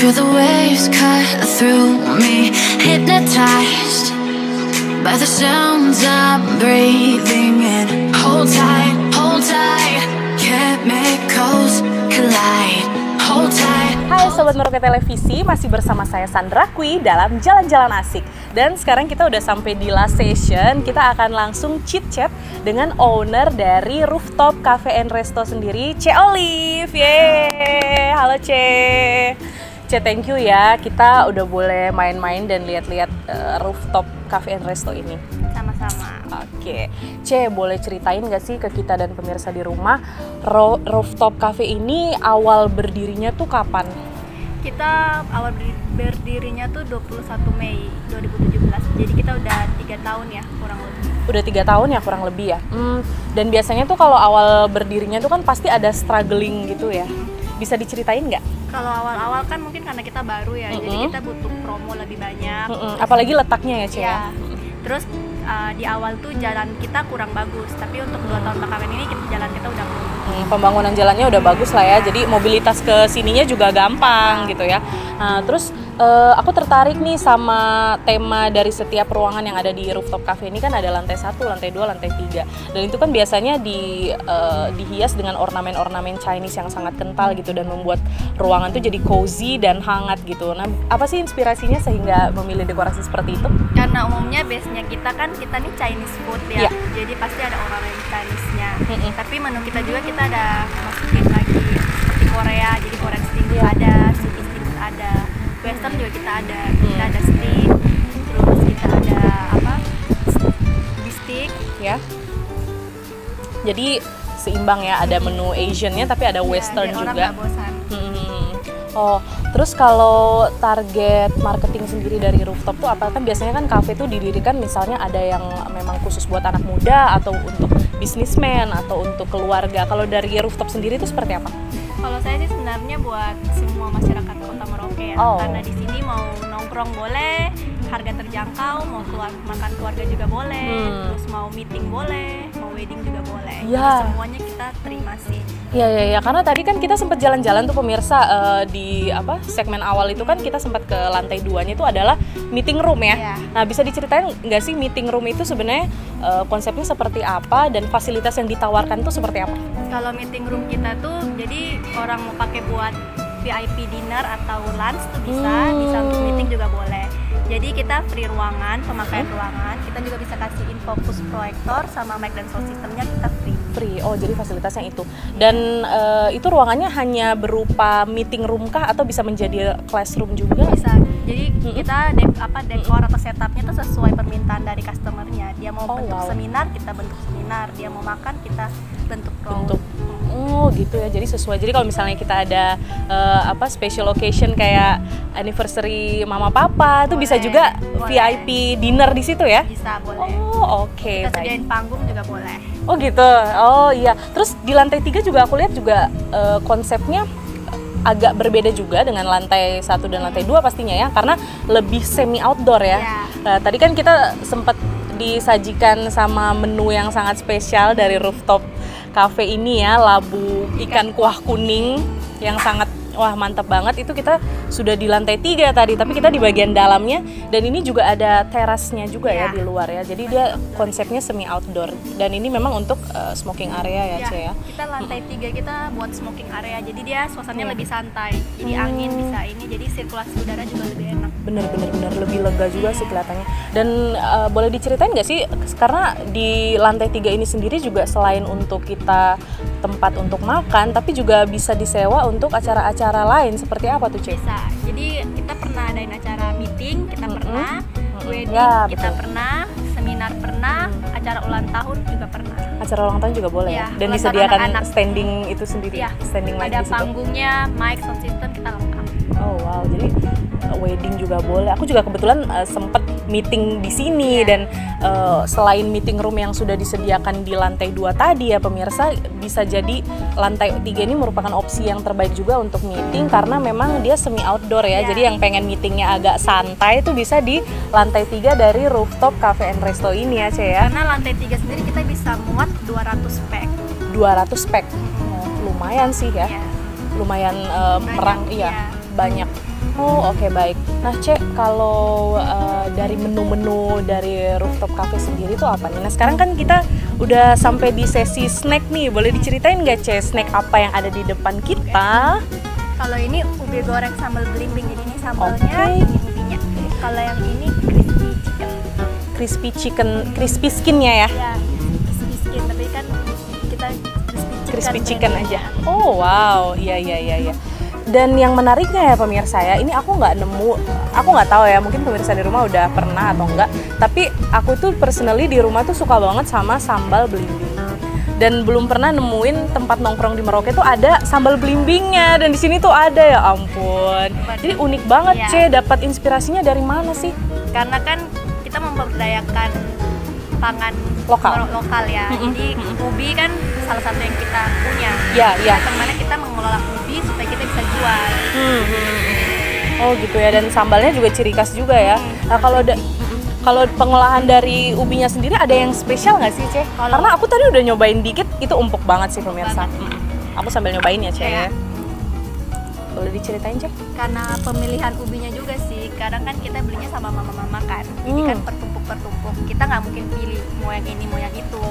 Feel the waves cut through me, hypnotized by the sounds I'm breathing in. Hold tight, chemicals collide. Hold tight. Hai Sobat Merauke Televisi, masih bersama saya Sandra Kwi dalam Jalan-Jalan Asik. Dan sekarang kita udah sampai di last session, kita akan langsung chit-chat dengan owner dari Rooftop Cafe and Resto sendiri, Ce Olive. Yeay, halo Ce. Ce, thank you ya, kita udah boleh main-main dan lihat-lihat Rooftop Cafe and Resto ini. Sama-sama. Oke, Ce, boleh ceritain gak sih ke kita dan pemirsa di rumah, Rooftop Cafe ini awal berdirinya tuh kapan? Kita awal berdirinya tuh 21 Mei 2017, jadi kita udah 3 tahun ya kurang lebih. Udah 3 tahun ya kurang lebih ya. Dan biasanya tuh kalau awal berdirinya tuh kan pasti ada struggling gitu ya. Bisa diceritain nggak? Kalau awal-awal kan mungkin karena kita baru ya, jadi kita butuh promo lebih banyak. Apalagi letaknya ya, Ce. Ya. Terus di awal tuh jalan kita kurang bagus, tapi untuk 2 tahun belakangan ini jalan kita udah bagus. Pembangunan jalannya udah bagus lah ya, jadi mobilitas ke sininya juga gampang gitu ya. Nah, terus aku tertarik nih sama tema dari setiap ruangan yang ada di Rooftop Cafe ini. Kan ada lantai 1, lantai 2, lantai 3. Dan itu kan biasanya dihias dengan ornamen-ornamen Chinese yang sangat kental gitu, dan membuat ruangan tuh jadi cozy dan hangat gitu. Nah, apa sih inspirasinya sehingga memilih dekorasi seperti itu? Karena umumnya base-nya kita nih Chinese food ya, jadi pasti ada ornamen Chinese-nya. Tapi menu kita juga kita ada masukin lagi seperti Korea, jadi Korean steak ada, sushi steak ada, Western juga kita ada steak, terus kita ada beef ya. Jadi seimbang ya, ada menu Asian-nya tapi ada Western juga. juga. Orang nggak bosan. Oh, terus kalau target marketing sendiri dari Rooftop tuh apa? Kan biasanya kan kafe tuh didirikan misalnya ada yang memang khusus buat anak muda atau untuk businessman atau untuk keluarga. Kalau dari Rooftop sendiri itu seperti apa? Kalau saya sih sebenarnya buat semua masyarakat Kota Merauke ya. Karena di sini mau nongkrong boleh, harga terjangkau, mau keluar makan keluarga juga boleh, terus mau meeting boleh, mau wedding juga boleh. Jadi semuanya kita terima sih. Iya, karena tadi kan kita sempat jalan-jalan tuh pemirsa di segmen awal itu kan kita sempat ke lantai 2-nya itu adalah meeting room ya. Nah, bisa diceritain nggak sih meeting room itu sebenarnya konsepnya seperti apa dan fasilitas yang ditawarkan tuh seperti apa? Kalau meeting room kita tuh jadi orang mau pakai buat VIP dinner atau lunch tuh bisa untuk meeting juga boleh. Jadi kita free ruangan, pemakaian ruangan, kita juga bisa kasih infocus proyektor sama mic dan sound systemnya kita free. Oh, jadi fasilitasnya itu. Dan itu ruangannya hanya berupa meeting room kah atau bisa menjadi classroom juga? Bisa. Jadi kita dekor atau setupnya tuh sesuai permintaan dari customernya. Dia mau bentuk seminar, kita bentuk seminar. Dia mau makan, kita bentuk room. Oh gitu ya, jadi sesuai. Jadi kalau misalnya kita ada special occasion kayak anniversary mama papa, itu bisa juga VIP dinner di situ ya? Bisa, boleh. Oh oke. Kita sediain panggung juga boleh. Oh gitu. Oh iya. Terus di lantai 3 juga aku lihat juga konsepnya agak berbeda juga dengan lantai 1 dan lantai 2 pastinya ya, karena lebih semi outdoor ya. Nah, tadi kan kita sempat disajikan sama menu yang sangat spesial dari Rooftop Cafe ini ya, labu ikan kuah kuning yang sangat mantap banget. Itu kita sudah di lantai 3 tadi, tapi kita di bagian dalamnya, dan ini juga ada terasnya juga ya di luar ya. Jadi dia konsepnya semi outdoor, dan ini memang untuk smoking area ya, Ce ya. Kita lantai 3 kita buat smoking area, jadi dia suasananya lebih santai. Jadi angin bisa ini, jadi sirkulasi udara juga lebih enak. Bener lebih lega juga sih kelihatannya. Dan boleh diceritain nggak sih, karena di lantai 3 ini sendiri juga selain untuk kita tempat untuk makan, tapi juga bisa disewa untuk acara-acara lain. Seperti apa tuh, Ce? Bisa. Jadi kita pernah adain acara meeting, kita pernah wedding, kita pernah seminar, pernah acara ulang tahun juga pernah. Acara ulang tahun juga boleh ya? Dan disediakan standing itu sendiri? Standing mic ada di situ? panggungnya, mic, sound system kita lengkap. Oh wow, jadi wedding juga boleh. Aku juga kebetulan sempat meeting di sini dan selain meeting room yang sudah disediakan di lantai 2 tadi ya pemirsa, bisa jadi lantai 3 ini merupakan opsi yang terbaik juga untuk meeting karena memang dia semi outdoor ya. Jadi yang pengen meetingnya agak santai itu bisa di lantai 3 dari Rooftop Cafe and Resto ini ya, Ce ya. Karena lantai 3 sendiri kita bisa muat 200 pack. 200 pack. Lumayan sih ya. Lumayan banyak. Oh oke, baik. Nah Cek, kalau dari menu-menu dari rooftop cafe sendiri tuh apa nih? Nah sekarang kan kita udah sampai di sesi snack nih, boleh diceritain nggak Cek snack apa yang ada di depan kita? Kalau ini ubi goreng sambal belimbing, jadi ini sambalnya, Oke. ini ubinya. Kalau yang ini crispy chicken. Crispy skinnya ya? Ya, crispy skin, tapi kan kita Crispy chicken aja. Oh wow, iya. Dan yang menariknya ya pemirsa ya, ini aku nggak tahu ya, mungkin pemirsa di rumah udah pernah atau enggak. Tapi aku tuh personally di rumah tuh suka banget sama sambal belimbing. Dan belum pernah nemuin tempat nongkrong di Merauke tuh ada sambal belimbingnya, dan di sini tuh ada, ya ampun. Jadi unik banget, Iya. Ce. Dapat inspirasinya dari mana sih? Karena kan kita memberdayakan pangan lokal ya. Jadi ubi kan salah satu yang kita punya. Iya. Kemana kita mengelola ubi supaya kita bisa jual. Oh gitu ya, dan sambalnya juga ciri khas juga ya. Nah kalau pengolahan dari ubinya sendiri ada yang spesial nggak sih, Ce? Karena aku tadi udah nyobain dikit, itu empuk banget sih pemirsa. Aku sambil nyobain ya, Ce. Iya. Boleh diceritain, Ce? Karena pemilihan ubinya juga sih. Kadang kan kita belinya sama mama-mama kan. Jadi kan pertumpuk. Kita nggak mungkin pilih mau yang ini, mau yang itu.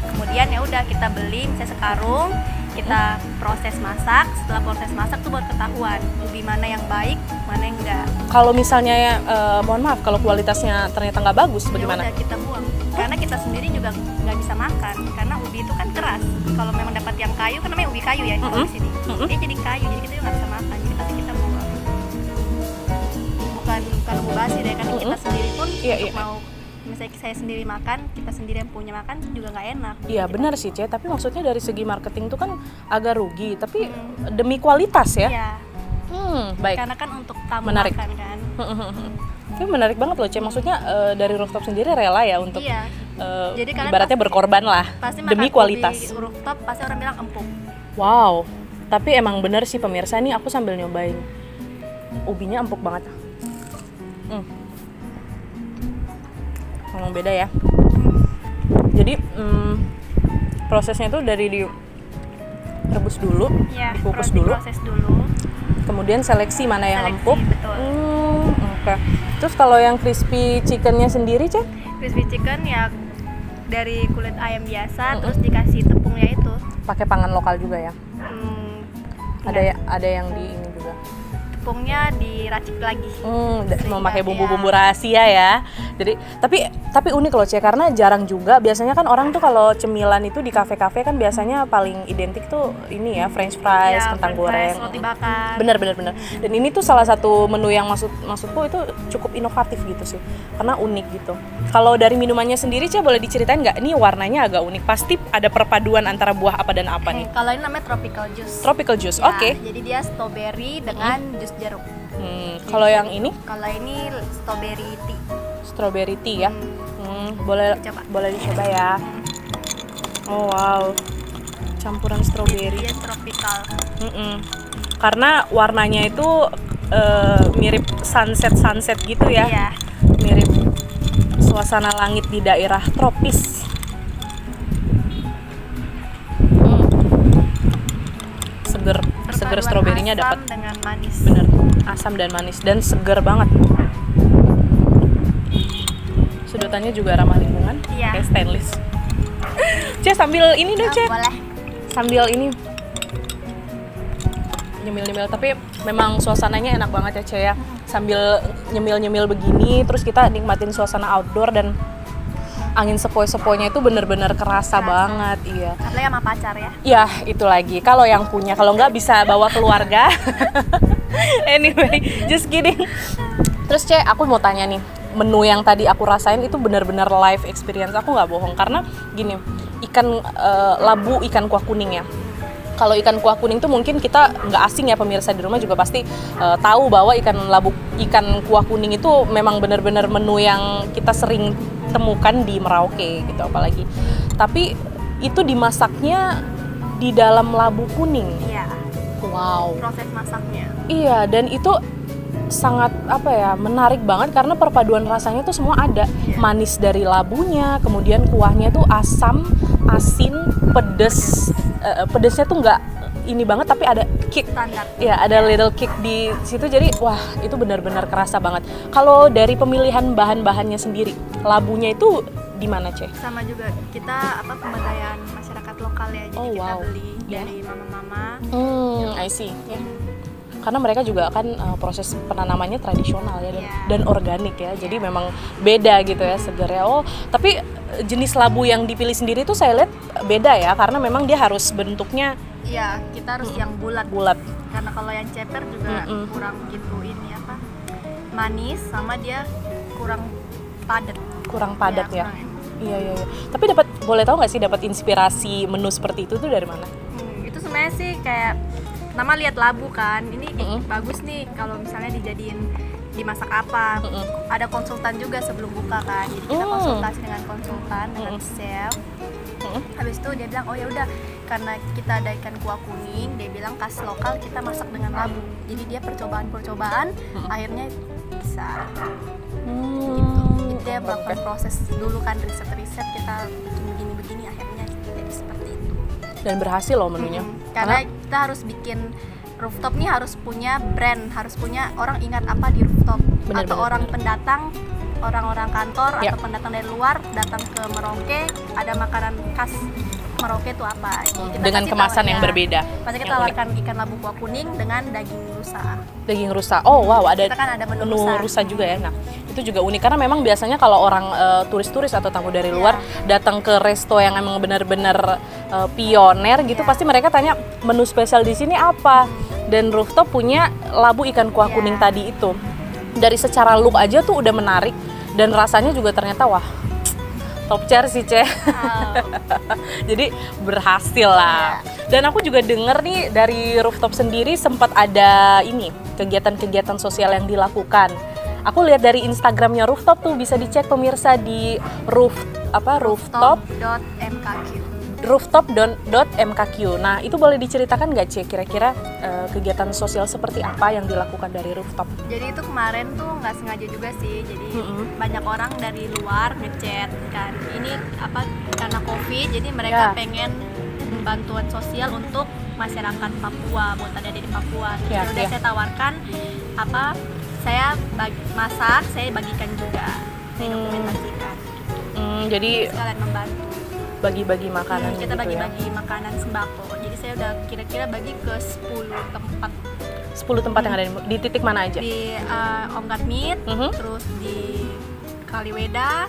Kemudian ya udah kita beli misalnya sekarung, kita proses masak. Setelah proses masak tuh baru ketahuan ubi mana yang baik, mana yang enggak. Kalau misalnya ya, mohon maaf, kalau kualitasnya ternyata nggak bagus, bagaimana? Ya udah kita buang. Karena kita sendiri juga nggak bisa makan. Karena ubi itu kan keras. Kalau memang dapat yang kayu, kan namanya ubi kayu ya di sini. Dia jadi kayu, jadi kita juga nggak bisa makan. Jadi pasti kita buang. Bukan mubazir deh, karena kita sendiri pun untuk mau misalnya saya sendiri makan, kita sendiri yang punya makan juga nggak enak. Iya benar sih, Ce. Tapi maksudnya dari segi marketing tuh kan agak rugi. Tapi demi kualitas ya. Iya. Baik. Karena kan untuk tamu Menarik. makan kan. Tapi menarik banget loh, Ce. Maksudnya dari rooftop sendiri rela ya untuk Iya. Jadi kalian ibaratnya pasti- berkorban lah Pasti demi makan kualitas. ubi rooftop pasti orang bilang empuk. Wow. Tapi emang bener sih pemirsa, nih aku sambil nyobain. Ubinya empuk banget. Emang beda ya. Jadi prosesnya itu dari direbus dulu, Iya, dikukus dulu, proses dulu. kemudian seleksi mana yang Seleksi, empuk. betul. Oke. Terus kalau yang crispy chickennya sendiri, Cek? Crispy chicken ya dari kulit ayam biasa, terus dikasih tepungnya itu. Pakai pangan lokal juga ya? Enggak. Ada yang di ini juga. Tepungnya diracik lagi. Mau pakai bumbu-bumbu rahasia ya. Jadi tapi unik loh, Cie, karena jarang juga. Biasanya kan orang tuh kalau cemilan itu di kafe-kafe kan biasanya paling identik tuh ini ya, French fries, kentang goreng. Roti bakar. Bener. Dan ini tuh salah satu menu yang maksudku itu cukup inovatif gitu sih, karena unik gitu. Kalau dari minumannya sendiri, Cie, boleh diceritain nggak? Ini warnanya agak unik. Pasti ada perpaduan antara buah apa dan apa nih? Kalau ini namanya tropical juice. Tropical juice, Ya, oke. Jadi dia strawberry dengan jus jeruk. Kalau yang ini? Kalau ini strawberry tea. Strawberry tea ya. Boleh dicoba ya. Oh wow, campuran strawberry. Dia tropical. Karena warnanya itu mirip sunset gitu ya. Iya. Mirip suasana langit di daerah tropis. Seger stroberinya dapat. Asam dengan manis. Bener, asam dan manis dan seger banget. Sudutannya juga ramah lingkungan, Iya. kayak stainless. Cek sambil ini deh, Cek. Boleh. Sambil ini nyemil-nyemil, tapi memang suasananya enak banget ya, Cek ya. Sambil nyemil-nyemil begini, terus kita nikmatin suasana outdoor dan angin sepoi-sepoinya itu bener-bener kerasa banget, iya. Apalagi sama pacar ya. Ya, itu lagi. Kalau yang punya, kalau nggak bisa bawa keluarga. Anyway, just kidding. Terus, Cek, aku mau tanya nih. Menu yang tadi aku rasain itu benar-benar live experience, aku nggak bohong, karena gini, ikan labu, ikan kuah kuning ya. Kalau ikan kuah kuning tuh mungkin kita nggak asing ya, pemirsa di rumah juga pasti tahu bahwa ikan kuah kuning itu memang benar-benar menu yang kita sering temukan di Merauke gitu, apalagi. Tapi itu dimasaknya di dalam labu kuning. Iya. Wow. Proses masaknya. Iya, dan itu sangat menarik banget karena perpaduan rasanya tuh semua ada. Manis dari labunya, kemudian kuahnya tuh asam, asin, pedes. Pedesnya tuh nggak ini banget, tapi ada kick. Standar. Ya, ada little kick di situ, jadi wah itu benar-benar kerasa banget. Kalau dari pemilihan bahan-bahannya sendiri, labunya itu di mana, Ceh? Sama juga kita pemberdayaan masyarakat lokal ya, jadi kita beli dari mama-mama. I see. Karena mereka juga kan proses penanamannya tradisional ya dan organik ya, jadi memang beda gitu ya segernya. Oh, tapi jenis labu yang dipilih sendiri tuh saya lihat beda ya, karena memang dia harus bentuknya. Iya, kita harus yang bulat. Karena kalau yang ceper juga kurang gitu manis, sama dia kurang padat. Kurang padat ya. Iya. Tapi boleh tahu nggak sih dapat inspirasi menu seperti itu tuh dari mana? Itu sebenarnya sih kayak pertama lihat labu kan, ini bagus nih kalau misalnya dijadiin dimasak apa. Ada konsultan juga sebelum buka kan, jadi kita konsultasi dengan konsultan, dengan chef. Habis itu dia bilang, oh ya udah, karena kita ada ikan kuah kuning, dia bilang khas lokal kita masak dengan labu. Jadi dia percobaan, akhirnya bisa. Gitu. Jadi dia melakukan proses dulu kan, riset kita bikin begini, akhirnya jadi seperti itu. Dan berhasil loh menunya. Karena kita harus bikin rooftop nih, harus punya brand, harus punya orang ingat apa di rooftop. Atau orang pendatang, orang-orang kantor atau pendatang dari luar datang ke Merauke, ada makanan khas Merauke itu apa? Kita dengan kemasan yang berbeda. Pasti kita tawarkan ikan labu kuah kuning dengan daging rusa. Daging rusa. Oh wow, ada menu rusa juga ya. Nah, itu juga unik karena memang biasanya kalau orang turis-turis atau tamu dari luar datang ke resto yang emang benar-benar pioner gitu, pasti mereka tanya menu spesial di sini apa. Dan Rooftop punya labu ikan kuah kuning tadi itu. Dari secara look aja tuh udah menarik dan rasanya juga ternyata wah top chair sih, Ceh. Jadi berhasil lah. Dan aku juga denger nih dari Rooftop sendiri sempat ada ini kegiatan-kegiatan sosial yang dilakukan. Aku lihat dari Instagramnya Rooftop tuh, bisa dicek pemirsa di rooftop.mkq. Nah, itu boleh diceritakan nggak, Ceh, kira-kira kegiatan sosial seperti apa yang dilakukan dari Rooftop? Jadi itu kemarin tuh nggak sengaja juga sih, jadi banyak orang dari luar ngechat kan, ini karena COVID, jadi mereka pengen bantuan sosial untuk masyarakat Papua, buat ada di Papua. Jadi udah saya tawarkan saya masak, saya bagikan juga, saya dokumentasikan. Jadi sekalian membantu. Bagi-bagi makanan kita gitu bagi-bagi makanan sembako. Jadi saya udah kira-kira bagi ke 10 tempat. 10 tempat yang ada di titik mana aja? Di Onggat Meat, terus di Kaliweda,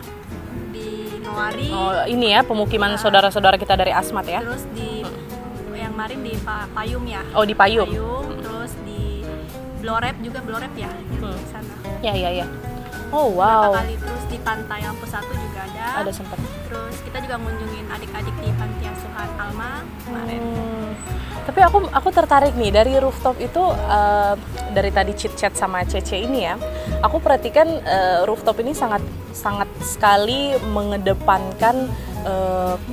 di Noari. Oh, ini ya pemukiman saudara-saudara kita dari Asmat ya. Terus di yang kemarin di Payung ya. Oh, di Payung. Terus di Blorep juga, ya di sana. Ya. Oh wow. Beberapa kali, terus di Pantai Ampus 1 juga ada. Ada sempat. Terus kita juga ngunjungin adik-adik di Panti Asuhan Alma kemarin. Tapi aku tertarik nih dari Rooftop itu, dari tadi chit-chat sama Cece ini ya. Aku perhatikan Rooftop ini sangat sekali mengedepankan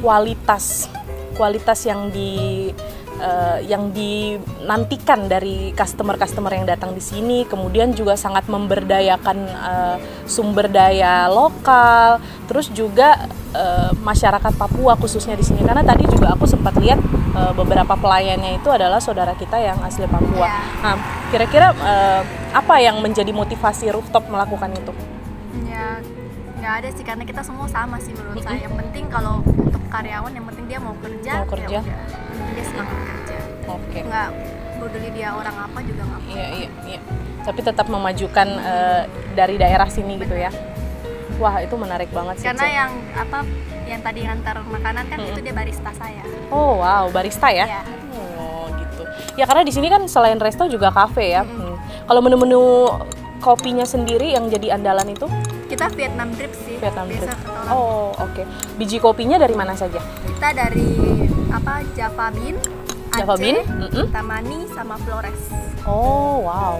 kualitas yang dinantikan dari customer yang datang di sini, kemudian juga sangat memberdayakan sumber daya lokal, terus juga masyarakat Papua khususnya di sini, karena tadi juga aku sempat lihat beberapa pelayannya itu adalah saudara kita yang asli Papua. Nah, kira-kira apa yang menjadi motivasi Rooftop melakukan itu? Ya, nggak ada sih, karena kita semua sama sih menurut saya. Yang penting kalau untuk karyawan, yang penting dia mau kerja. Ya udah, dia semangat kerja. Nggak peduli dia orang apa juga nggak apa. Iya. Tapi tetap memajukan dari daerah sini gitu ya. Wah, itu menarik banget sih. Karena yang tadi ngantar makanan kan itu dia barista saya. Oh wow, barista ya? Iya. Oh gitu. Ya karena di sini kan selain resto juga kafe ya. Kalau menu-menu kopinya sendiri yang jadi andalan itu? Kita Vietnam drip sih. Vietnam drip. Oh oke. Biji kopinya dari mana saja? Kita dari Java Bean, Aceh, Tamani, sama Flores. Oh wow.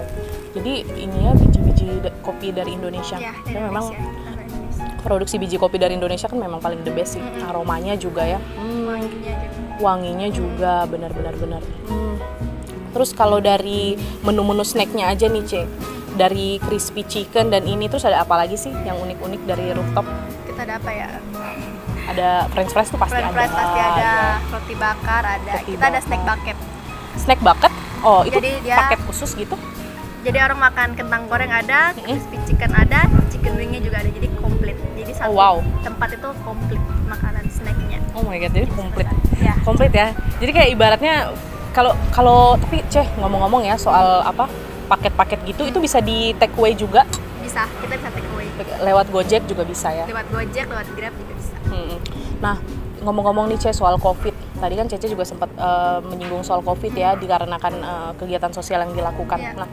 Jadi ini ya biji-biji kopi dari Indonesia. Ya, dari memang produksi biji kopi dari Indonesia kan memang paling the best sih. Aromanya juga ya. Wanginya juga benar-benar. Terus kalau dari menu-menu snacknya aja nih, Cek, dari crispy chicken dan ini, terus ada apa lagi sih yang unik-unik dari Rooftop? Kita ada apa ya? Ada french fries tuh pasti ada. Roti bakar ada. Kita ada snack bucket. Snack bucket? Oh, itu Jadi dia paket khusus gitu? Jadi orang makan kentang goreng ada, crispy chicken ada, chicken wingnya juga ada, jadi komplit. Jadi satu tempat itu komplit makanan snacknya. Oh my god, jadi komplit. Ya. Komplit ya. Jadi kayak ibaratnya kalau tapi ngomong-ngomong ya soal apa paket-paket gitu itu bisa di take away juga? Bisa, kita bisa take away. Lewat Gojek juga bisa ya? Lewat Gojek, lewat Grab juga bisa. Nah, ngomong-ngomong nih Ce soal COVID, tadi kan Cece juga sempat menyinggung soal COVID ya, dikarenakan kegiatan sosial yang dilakukan. Yeah. Nah,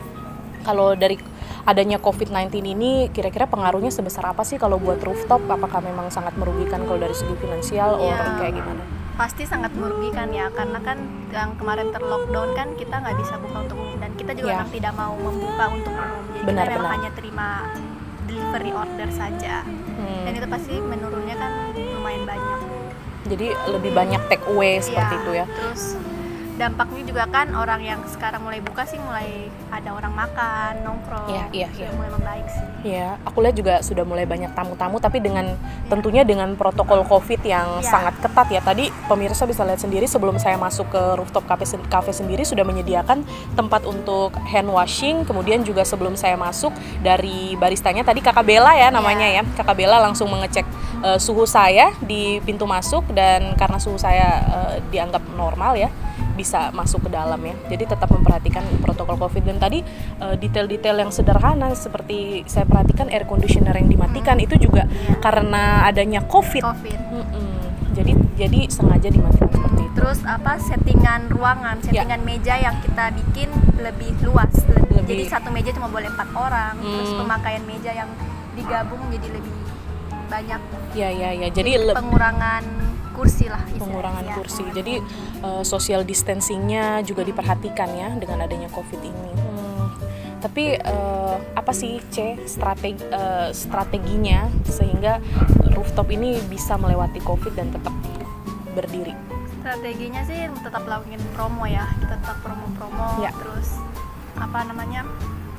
kalau dari adanya COVID-19 ini, kira-kira pengaruhnya sebesar apa sih kalau buat rooftop? Apakah memang sangat merugikan kalau dari segi finansial, kayak gimana? Pasti sangat merugikan ya, karena kan yang kemarin terlockdown kan kita nggak bisa buka untuk umum, dan kita juga memang tidak mau membuka untuk umum. Jadi kita memang hanya terima delivery order saja. Dan itu pasti menurunnya kan lumayan banyak. Jadi lebih banyak take away seperti itu ya. Terus dampaknya juga kan orang yang sekarang mulai buka sih mulai ada orang makan, nongkrong. Sudah mulai membaik sih. Iya, aku lihat juga sudah mulai banyak tamu-tamu, tapi dengan tentunya dengan protokol COVID yang sangat ketat ya. Tadi pemirsa bisa lihat sendiri sebelum saya masuk ke rooftop cafe sendiri sudah menyediakan tempat untuk hand washing. Kemudian juga sebelum saya masuk dari baristanya tadi Kakak Bella ya namanya ya. Kakak Bella langsung mengecek suhu saya di pintu masuk, dan karena suhu saya dianggap normal ya, bisa masuk ke dalam ya. Jadi tetap memperhatikan protokol COVID. Dan tadi detail-detail yang sederhana seperti saya perhatikan air conditioner yang dimatikan itu juga karena adanya COVID. Jadi sengaja dimatikan seperti itu. Terus settingan ruangan, settingan meja yang kita bikin lebih luas. Jadi satu meja cuma boleh 4 orang. Terus pemakaian meja yang digabung jadi lebih banyak. Ya. Jadi pengurangan kursi lah. Pengurangan kursi. Jadi social distancingnya juga diperhatikan ya dengan adanya COVID ini. Tapi apa sih strateginya sehingga rooftop ini bisa melewati COVID dan tetap berdiri? Strateginya sih tetap lakuin promo ya. Kita tetap promo-promo. Terus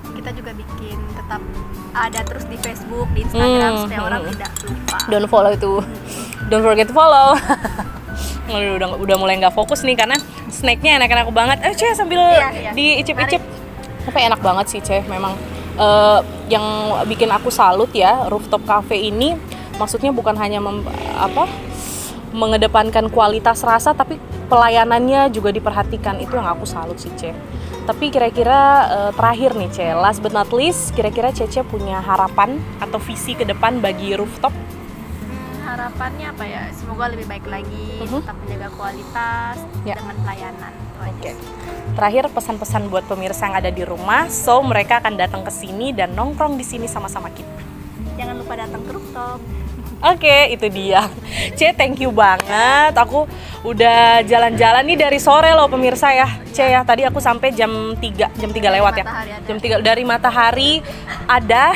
kita juga bikin tetap ada terus di Facebook, di Instagram supaya orang tidak lupa. Don't forget to follow. udah mulai nggak fokus nih karena snacknya enak-enak banget. Ce sambil diicip-icip. Tapi enak banget sih Ce, memang yang bikin aku salut ya rooftop cafe ini. Maksudnya bukan hanya mengedepankan kualitas rasa, tapi pelayanannya juga diperhatikan. Itu yang aku salut sih Ce. Tapi kira-kira terakhir nih Ce, last but not least, kira-kira Cece punya harapan atau visi ke depan bagi rooftop? Harapannya apa ya? Semoga lebih baik lagi, tetap menjaga kualitas dengan pelayanan. Oke. Terakhir pesan-pesan buat pemirsa yang ada di rumah, so mereka akan datang ke sini dan nongkrong di sini sama-sama kita. Jangan lupa datang ke rooftop. Oke, itu dia. Ce, thank you banget. Aku udah jalan-jalan nih dari sore loh pemirsa ya. Ce ya, tadi aku sampai jam 3 lewat ya. Jam 3 dari matahari ada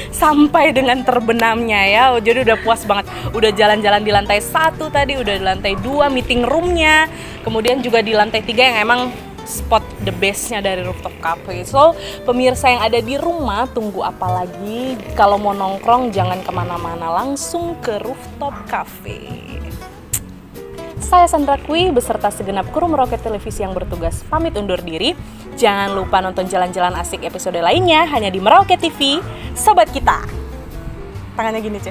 sampai dengan terbenamnya ya. Jadi udah puas banget. Udah jalan-jalan di lantai 1 tadi, udah di lantai 2 meeting roomnya. Kemudian juga di lantai 3 yang emang spot the bestnya dari rooftop cafe. So pemirsa yang ada di rumah, tunggu apa lagi? Kalau mau nongkrong jangan kemana-mana, langsung ke rooftop cafe. Saya Sandra Kwi beserta segenap kru Merauke Televisi yang bertugas pamit undur diri. Jangan lupa nonton jalan-jalan asik episode lainnya hanya di Merauke TV. Sobat kita, tangannya gini Ce.